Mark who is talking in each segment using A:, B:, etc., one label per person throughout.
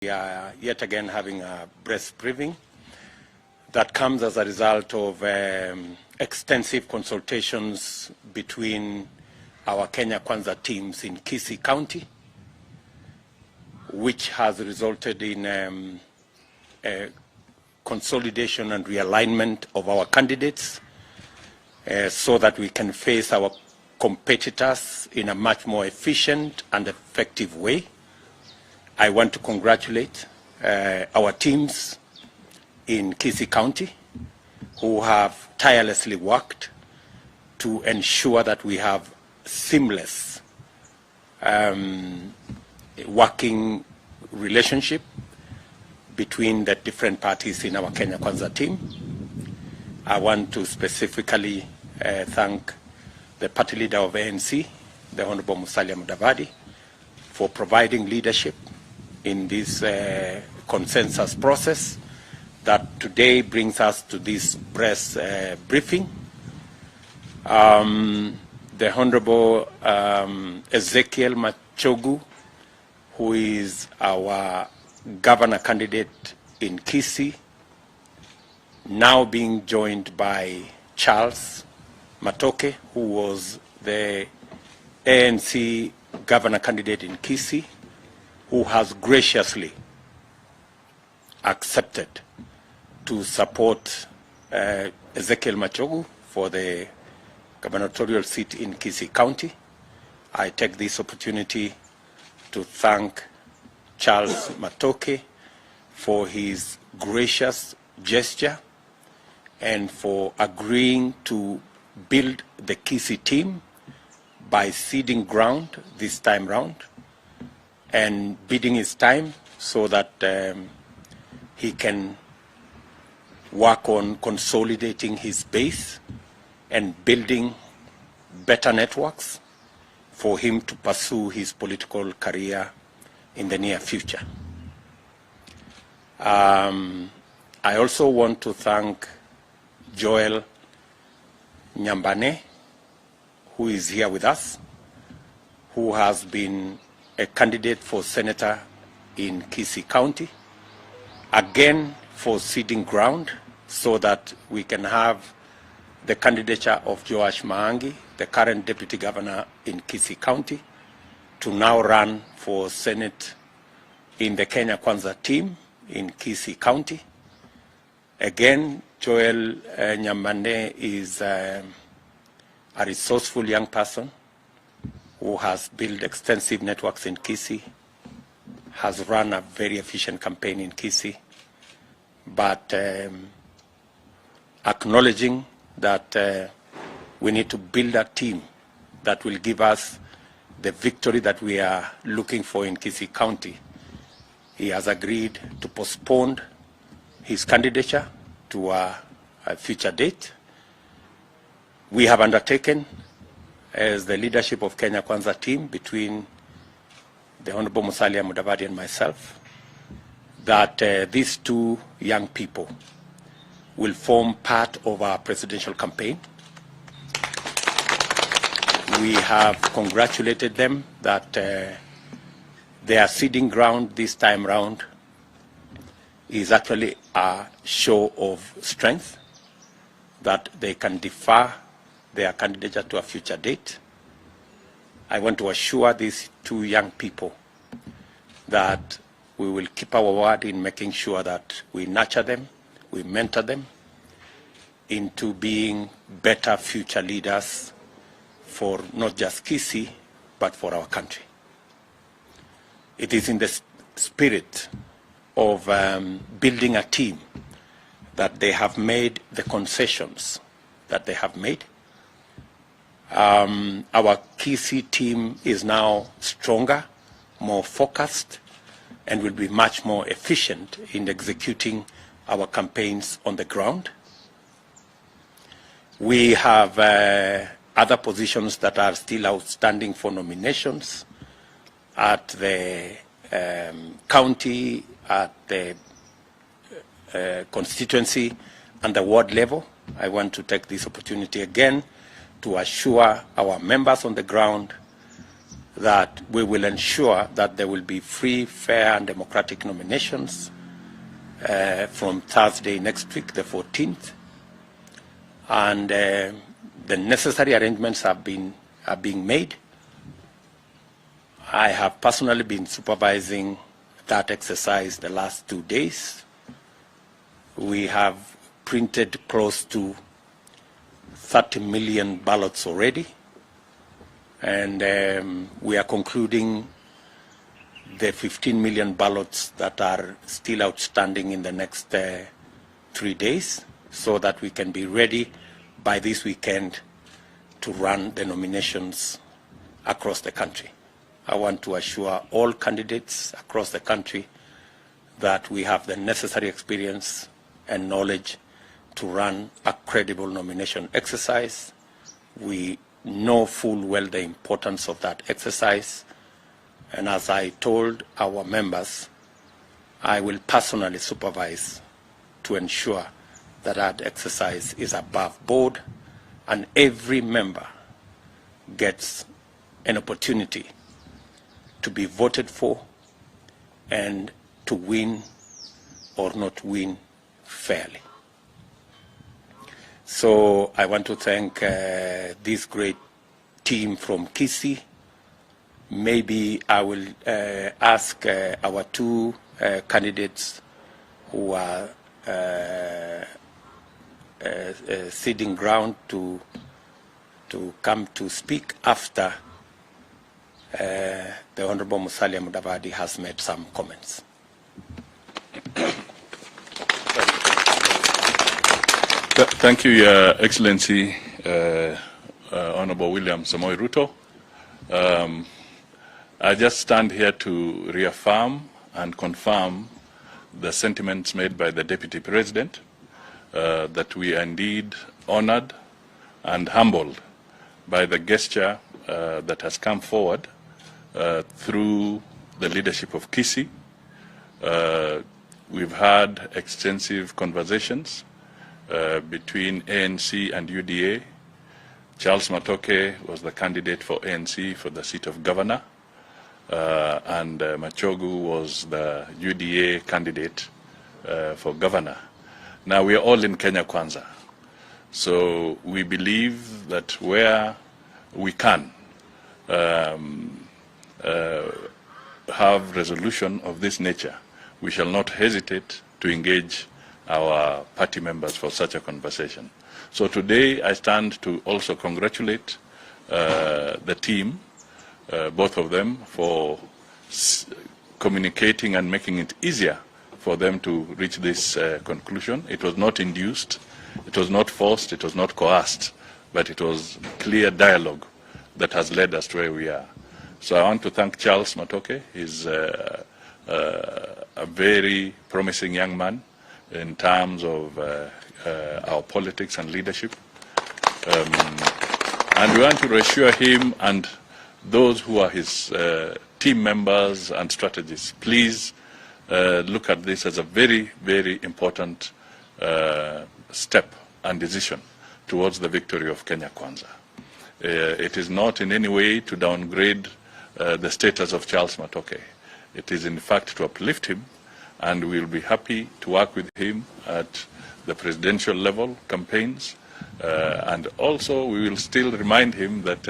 A: We are yet again having a press briefing that comes as a result of extensive consultations between our Kenya Kwanza teams in Kisii County, which has resulted in a consolidation and realignment of our candidates so that we can face our competitors in a much more efficient and effective way. I want to congratulate our teams in Kisii County who have tirelessly worked to ensure that we have seamless working relationship between the different parties in our Kenya Kwanza team. I want to specifically thank the party leader of ANC, the Honorable Musalia Mudavadi, for providing leadership in this consensus process that today brings us to this press briefing. The Honorable Ezekiel Machogu, who is our governor candidate in Kisii, now being joined by Charles Matoke, who was the ANC governor candidate in Kisii, who has graciously accepted to support Ezekiel Machogu for the gubernatorial seat in Kisii County. I take this opportunity to thank Charles Matoke for his gracious gesture and for agreeing to build the Kisii team by ceding ground this time round and bidding his time so that he can work on consolidating his base and building better networks for him to pursue his political career in the near future. I also want to thank Joel Nyambane, who is here with us, who has been a candidate for senator in Kisii County, again for ceding ground so that we can have the candidature of Joash Maangi, the current deputy governor in Kisii County, to now run for Senate in the Kenya Kwanza team in Kisii County. Again, Joel Nyambane is a resourceful young person who has built extensive networks in Kisii, has run a very efficient campaign in Kisii, but acknowledging that we need to build a team that will give us the victory that we are looking for in Kisii County, he has agreed to postpone his candidature to a future date. We have undertaken, as the leadership of Kenya Kwanza team between the Honorable Musalia Mudavadi and myself, that these two young people will form part of our presidential campaign. We have congratulated them that their ceding ground this time round is actually a show of strength, that they can defer their candidature to a future date. I want to assure these two young people that we will keep our word in making sure that we nurture them, we mentor them into being better future leaders for not just Kisii, but for our country. It is in the spirit of building a team that they have made the concessions that they have made. Our Kisii team is now stronger, more focused, and will be much more efficient in executing our campaigns on the ground. We have other positions that are still outstanding for nominations at the county, at the constituency, and the ward level. I want to take this opportunity again to assure our members on the ground that we will ensure that there will be free, fair, and democratic nominations from Thursday next week, the 14th. And the necessary arrangements are being made. I have personally been supervising that exercise the last 2 days. We have printed close to 30 million ballots already, and we are concluding the 15 million ballots that are still outstanding in the next 3 days, so that we can be ready by this weekend to run the nominations across the country. I want to assure all candidates across the country that we have the necessary experience and knowledge to run a credible nomination exercise. We know full well the importance of that exercise, and as I told our members, I will personally supervise to ensure that that exercise is above board and every member gets an opportunity to be voted for and to win or not win fairly. So I want to thank this great team from Kisii. Maybe I will ask our two candidates who are ceding ground to come to speak after the Honorable Musalia Mudavadi has made some comments.
B: Thank you, Your Excellency, Honorable William Samoei Ruto. I just stand here to reaffirm and confirm the sentiments made by the Deputy President, that we are indeed honored and humbled by the gesture that has come forward through the leadership of Kisii. We've had extensive conversations between ANC and UDA. Charles Matoke was the candidate for ANC for the seat of governor, and Machogu was the UDA candidate for governor. Now we are all in Kenya Kwanza, so we believe that where we can have resolution of this nature, we shall not hesitate to engage our party members for such a conversation. So today I stand to also congratulate the team, both of them, for communicating and making it easier for them to reach this conclusion. It was not induced, it was not forced, it was not coerced, but it was clear dialogue that has led us to where we are. So I want to thank Charles Matoke. He's a very promising young man in terms of our politics and leadership. And we want to reassure him and those who are his team members and strategists, please look at this as a very, very important step and decision towards the victory of Kenya Kwanza. It is not in any way to downgrade the status of Charles Matoke. It is in fact to uplift him, and we will be happy to work with him at the presidential level campaigns. And also we will still remind him that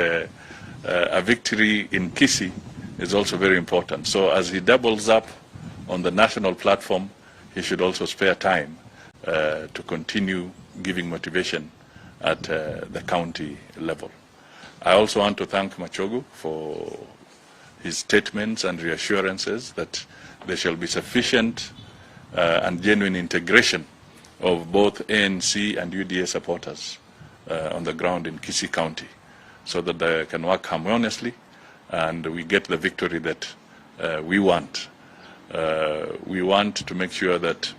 B: a victory in Kisii is also very important. So as he doubles up on the national platform, he should also spare time to continue giving motivation at the county level. I also want to thank Machogu for his statements and reassurances that there shall be sufficient and genuine integration of both ANC and UDA supporters on the ground in Kisii County, so that they can work harmoniously and we get the victory that we want. We want to make sure that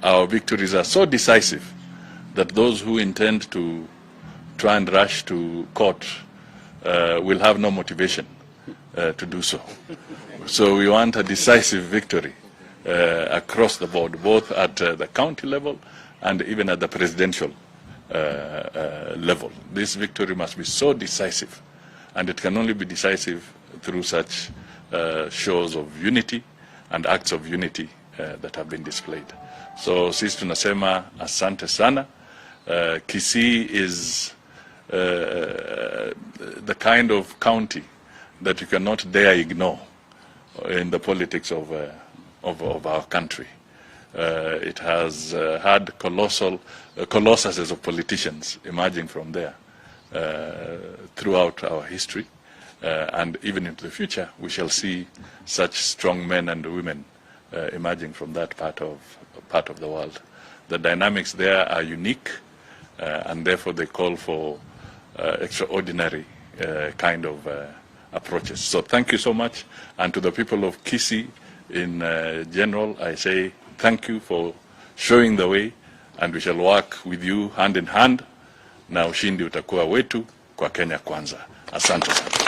B: our victories are so decisive that those who intend to try and rush to court will have no motivation to do so. So we want a decisive victory across the board, both at the county level and even at the presidential level. This victory must be so decisive and it can only be decisive through such shows of unity and acts of unity that have been displayed. So sisi tunasema asante sana. Kisii is the kind of county that you cannot dare ignore in the politics of our country. It has had colossuses of politicians emerging from there throughout our history, and even into the future we shall see such strong men and women emerging from that part of the world. The dynamics there are unique, and therefore they call for extraordinary kind of approaches. So thank you so much, and to the people of Kisii in general, I say thank you for showing the way, and we shall work with you hand in hand, na ushindi utakuwa wetu kwa Kenya Kwanza. Asante sana.